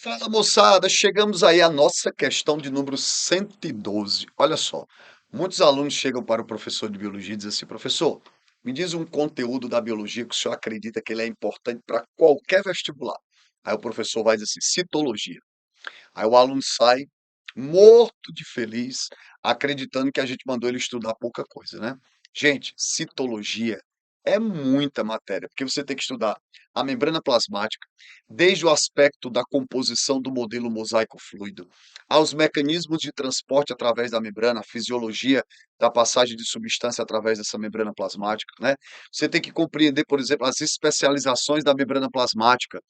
Fala moçada, chegamos aí à nossa questão de número 112. Olha só, muitos alunos chegam para o professor de biologia e dizem assim: professor, me diz um conteúdo da biologia que o senhor acredita que ele é importante para qualquer vestibular. Aí o professor vai dizer assim: citologia. Aí o aluno sai morto de feliz, acreditando que a gente mandou ele estudar pouca coisa, né? Gente, citologia é muita matéria, porque você tem que estudar a membrana plasmática, desde o aspecto da composição do modelo mosaico fluido, aos mecanismos de transporte através da membrana, a fisiologia da passagem de substância através dessa membrana plasmática, né? Você tem que compreender, por exemplo, as especializações da membrana plasmática,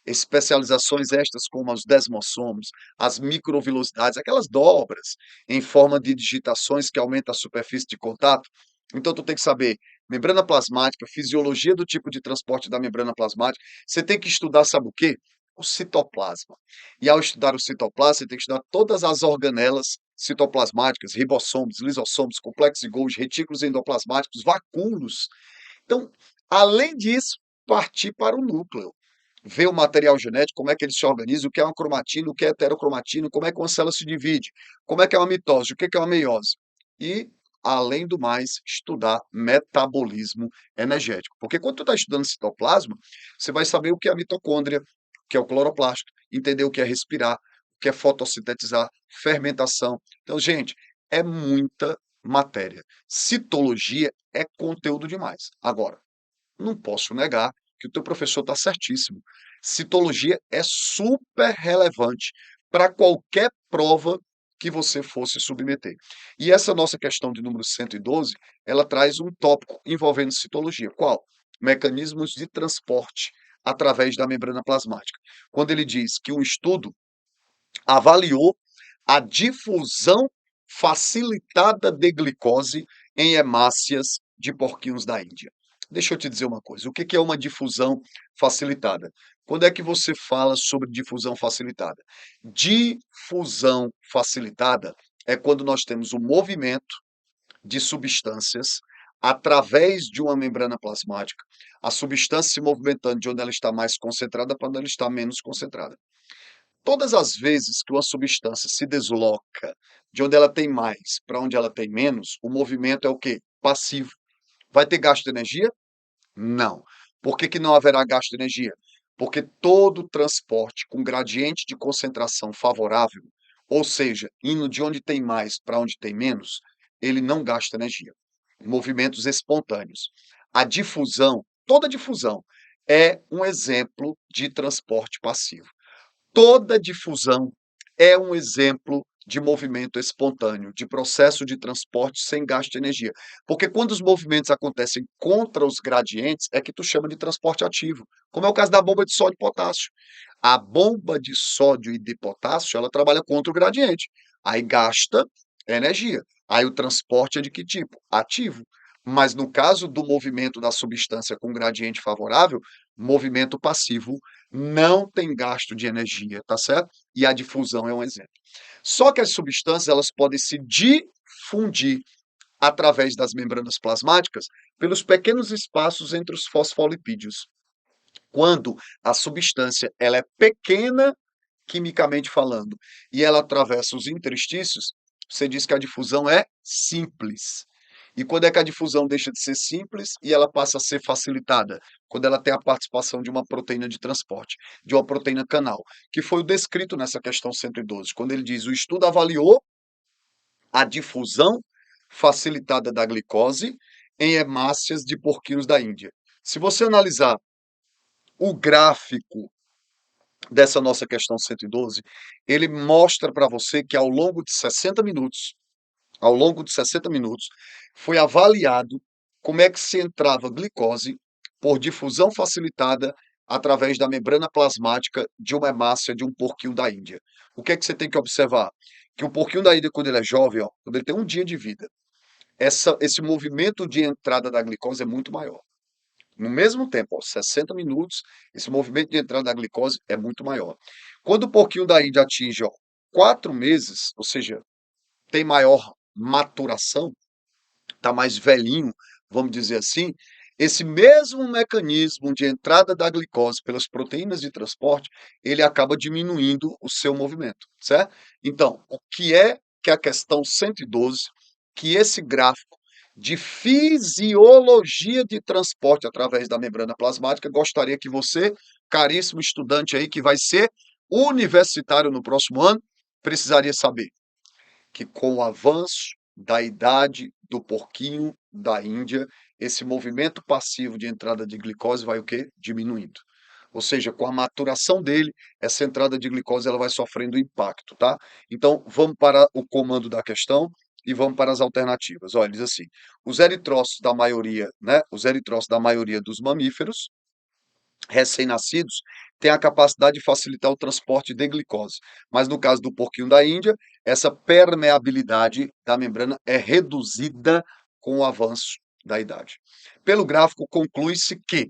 especializações estas como os desmossomos, as microvilosidades, aquelas dobras em forma de digitações que aumentam a superfície de contato. Então, tu tem que saber membrana plasmática, fisiologia do tipo de transporte da membrana plasmática. Você tem que estudar, sabe o quê? O citoplasma. E ao estudar o citoplasma, você tem que estudar todas as organelas citoplasmáticas, ribossomos, lisossomos, complexos de Golgi, retículos endoplasmáticos, vacúolos. Então, além disso, partir para o núcleo, ver o material genético, como é que ele se organiza, o que é uma cromatina, o que é heterocromatina, como é que uma célula se divide, como é que é uma mitose, o que é uma meiose. E, além do mais, estudar metabolismo energético. Porque quando tu está estudando citoplasma, você vai saber o que é a mitocôndria, o que é o cloroplasto, entender o que é respirar, o que é fotossintetizar, fermentação. Então, gente, é muita matéria. Citologia é conteúdo demais. Agora, não posso negar que o teu professor está certíssimo. Citologia é super relevante para qualquer prova que você fosse submeter. E essa nossa questão de número 112, ela traz um tópico envolvendo citologia. Qual? Mecanismos de transporte através da membrana plasmática. Quando ele diz que um estudo avaliou a difusão facilitada de glicose em hemácias de porquinhos da Índia. Deixa eu te dizer uma coisa, o que é uma difusão facilitada? Quando é que você fala sobre difusão facilitada? Difusão facilitada é quando nós temos o movimento de substâncias através de uma membrana plasmática, a substância se movimentando de onde ela está mais concentrada para onde ela está menos concentrada. Todas as vezes que uma substância se desloca de onde ela tem mais para onde ela tem menos, o movimento é o quê? Passivo. Vai ter gasto de energia? Não. Por que que não haverá gasto de energia? Porque todo transporte com gradiente de concentração favorável, ou seja, indo de onde tem mais para onde tem menos, ele não gasta energia. Movimentos espontâneos. A difusão, toda difusão, é um exemplo de transporte passivo. Toda difusão é um exemplo de movimento espontâneo, de processo de transporte sem gasto de energia. Porque quando os movimentos acontecem contra os gradientes, é que tu chama de transporte ativo, como é o caso da bomba de sódio e potássio. A bomba de sódio e de potássio, ela trabalha contra o gradiente, aí gasta energia. Aí o transporte é de que tipo? Ativo. Mas no caso do movimento da substância com gradiente favorável, movimento passivo não tem gasto de energia, tá certo? E a difusão é um exemplo. Só que as substâncias elas podem se difundir através das membranas plasmáticas pelos pequenos espaços entre os fosfolipídios. Quando a substância ela é pequena quimicamente falando e ela atravessa os interstícios, você diz que a difusão é simples. E quando é que a difusão deixa de ser simples e ela passa a ser facilitada? Quando ela tem a participação de uma proteína de transporte, de uma proteína canal, que foi o descrito nessa questão 112, quando ele diz: o estudo avaliou a difusão facilitada da glicose em hemácias de porquinhos da Índia. Se você analisar o gráfico dessa nossa questão 112, ele mostra para você que ao longo de 60 minutos, foi avaliado como é que se entrava glicose por difusão facilitada através da membrana plasmática de uma hemácia de um porquinho da Índia. O que é que você tem que observar? Que o porquinho da Índia, quando ele é jovem, ó, quando ele tem um dia de vida, esse movimento de entrada da glicose é muito maior. No mesmo tempo, ó, 60 minutos, esse movimento de entrada da glicose é muito maior. Quando o porquinho da Índia atinge, ó, 4 meses, ou seja, tem maior maturação, está mais velhinho, vamos dizer assim, esse mesmo mecanismo de entrada da glicose pelas proteínas de transporte, ele acaba diminuindo o seu movimento, certo? Então, o que a questão 112, que esse gráfico de fisiologia de transporte através da membrana plasmática, gostaria que você, caríssimo estudante aí, que vai ser universitário no próximo ano, precisaria saber que com o avanço da idade do porquinho da Índia, esse movimento passivo de entrada de glicose vai o quê? Diminuindo. Ou seja, com a maturação dele, essa entrada de glicose ela vai sofrendo impacto, tá? Então, vamos para o comando da questão e vamos para as alternativas. Olha, diz assim: os eritrócitos da maioria, né? Os eritrócitos da maioria dos mamíferos recém-nascidos têm a capacidade de facilitar o transporte de glicose. Mas no caso do porquinho da Índia, essa permeabilidade da membrana é reduzida com o avanço da idade. Pelo gráfico, conclui-se que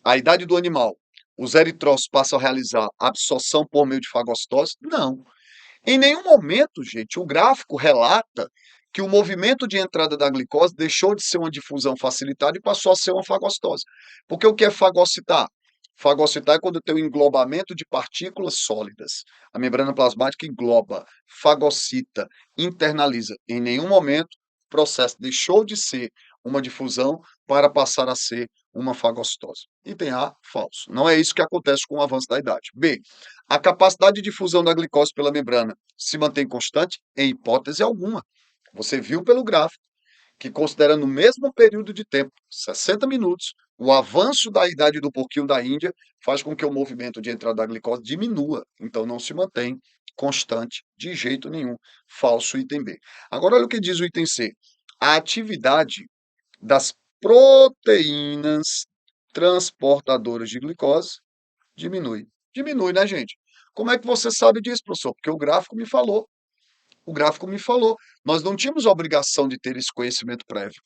a idade do animal, os eritrócitos passam a realizar absorção por meio de fagocitose? Não. Em nenhum momento, gente, o gráfico relata que o movimento de entrada da glicose deixou de ser uma difusão facilitada e passou a ser uma fagocitose. Porque o que é fagocitar? Fagocitar é quando tem o englobamento de partículas sólidas. A membrana plasmática engloba, fagocita, internaliza. Em nenhum momento o processo deixou de ser uma difusão para passar a ser uma fagocitose. Item A, falso. Não é isso que acontece com o avanço da idade. B, a capacidade de difusão da glicose pela membrana se mantém constante? Em hipótese alguma. Você viu pelo gráfico que, considerando o mesmo período de tempo, 60 minutos, o avanço da idade do porquinho da Índia faz com que o movimento de entrada da glicose diminua. Então, não se mantém constante de jeito nenhum. Falso item B. Agora, olha o que diz o item C. A atividade das proteínas transportadoras de glicose diminui. Diminui, né, gente? Como é que você sabe disso, professor? Porque o gráfico me falou. O gráfico me falou. Nós não tínhamos a obrigação de ter esse conhecimento prévio.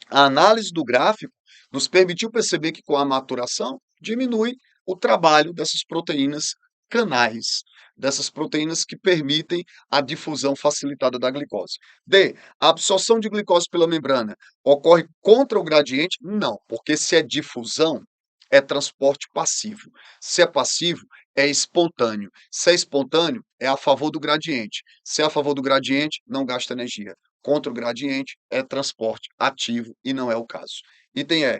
A análise do gráfico nos permitiu perceber que com a maturação diminui o trabalho dessas proteínas canais, dessas proteínas que permitem a difusão facilitada da glicose. D. A absorção de glicose pela membrana ocorre contra o gradiente? Não, porque se é difusão, é transporte passivo. Se é passivo, é espontâneo. Se é espontâneo, é a favor do gradiente. Se é a favor do gradiente, não gasta energia. Contra o gradiente é transporte ativo e não é o caso. Item E.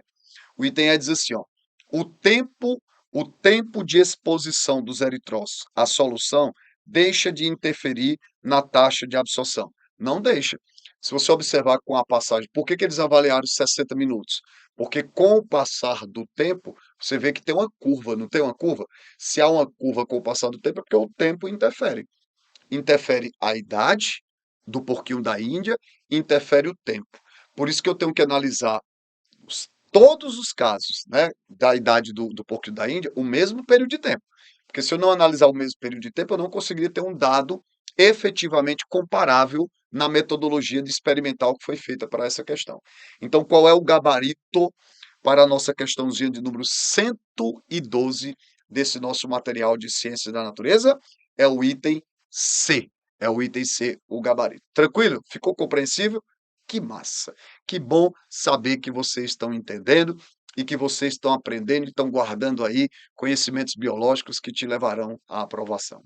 O item E diz assim, ó, o tempo, o tempo de exposição dos eritrócitos à solução deixa de interferir na taxa de absorção. Não deixa. Se você observar com a passagem, por que eles avaliaram 60 minutos? Porque com o passar do tempo, você vê que tem uma curva, não tem uma curva? Se há uma curva com o passar do tempo, é porque o tempo interfere. Interfere a idade do porquinho da Índia, interfere o tempo. Por isso que eu tenho que analisar todos os casos, né, da idade do porquinho da Índia, o mesmo período de tempo. Porque se eu não analisar o mesmo período de tempo, eu não conseguiria ter um dado efetivamente comparável na metodologia de experimental que foi feita para essa questão. Então, qual é o gabarito para a nossa questãozinha de número 112 desse nosso material de ciências da natureza? É o item C. É o item C, o gabarito. Tranquilo? Ficou compreensível? Que massa! Que bom saber que vocês estão entendendo e que vocês estão aprendendo e estão guardando aí conhecimentos biológicos que te levarão à aprovação.